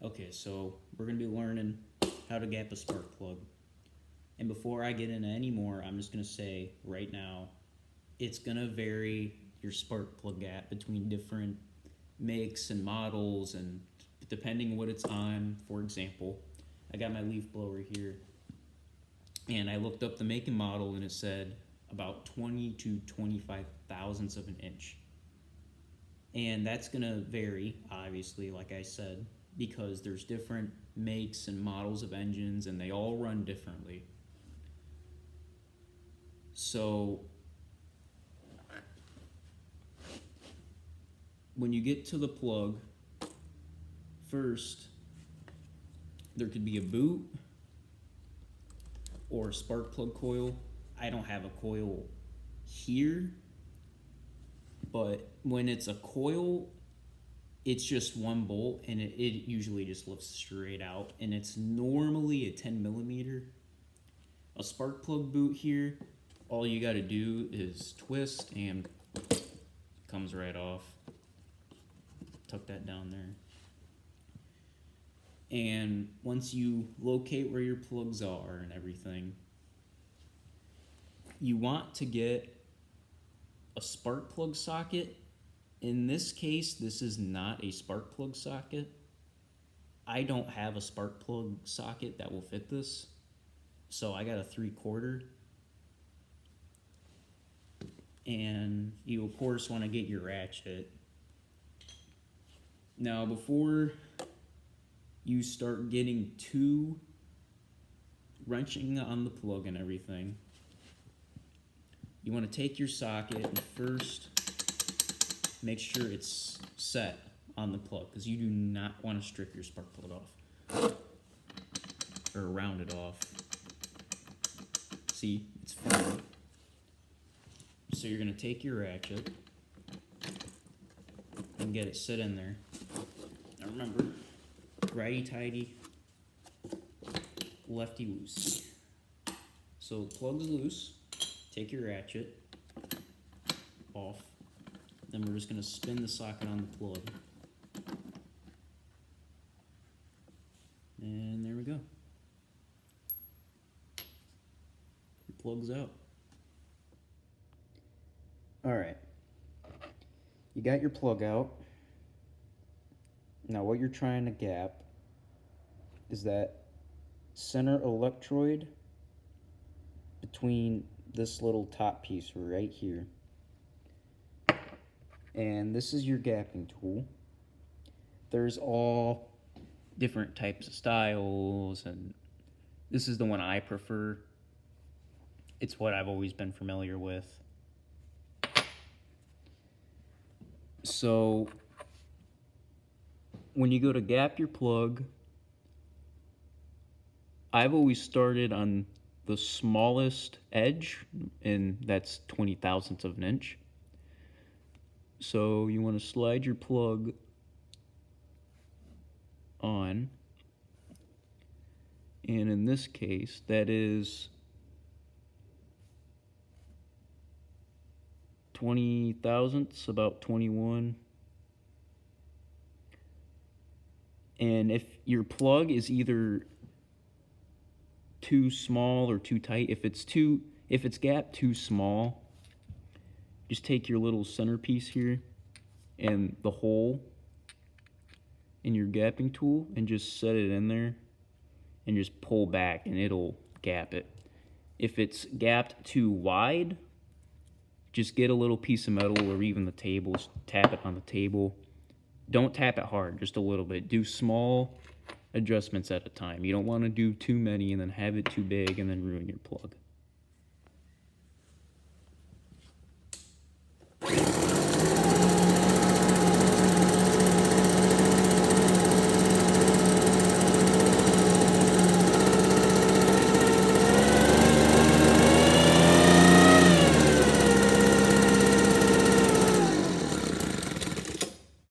Okay, so we're going to be learning how to gap a spark plug. And before I get into any more, I'm just going to say right now, it's going to vary your spark plug gap between different makes and models, and depending what it's on. For example, I got my leaf blower here, and I looked up the make and model, and it said about 20 to 25 thousandths of an inch. And that's going to vary, obviously, like I said, because there's different makes and models of engines, and they all run differently. So when you get to the plug, first there could be a boot or a spark plug coil. I don't have a coil here, but when it's a coil, it's just one bolt, and it usually just lifts straight out, and it's normally a 10 millimeter. A spark plug boot here, all you got to do is twist and it comes right off. Tuck that down there. And once you locate where your plugs are and everything, you want to get a spark plug socket. In this case, this is not a spark plug socket. I don't have a spark plug socket that will fit this, so I got a 3/4. And you of course want to get your ratchet. Now before you start getting too wrenching on the plug and everything, you want to take your socket and first make sure it's set on the plug, because you do not want to strip your spark plug off or round it off. See, it's firm. So you're going to take your ratchet and get it set in there. Now remember, righty tighty, lefty loose. So the plug's loose. Take your ratchet off. Then we're just going to spin the socket on the plug. And there we go. Your plug's out. Alright. You got your plug out. Now what you're trying to gap is that center electrode between this little top piece right here. And this is your gapping tool. There's all different types of styles, and this is the one I prefer. It's what I've always been familiar with. So when you go to gap your plug, I've always started on the smallest edge, and that's 20 thousandths of an inch. So you want to slide your plug on, and in this case that is 20 thousandths, about 21. And if your plug is either too small or too tight, if it's gapped too small, just take your little centerpiece here and the hole in your gapping tool and just set it in there and just pull back and it'll gap it. If it's gapped too wide, just get a little piece of metal or even the table, tap it on the table. Don't tap it hard, just a little bit. Do small adjustments at a time. You don't want to do too many and then have it too big and then ruin your plug.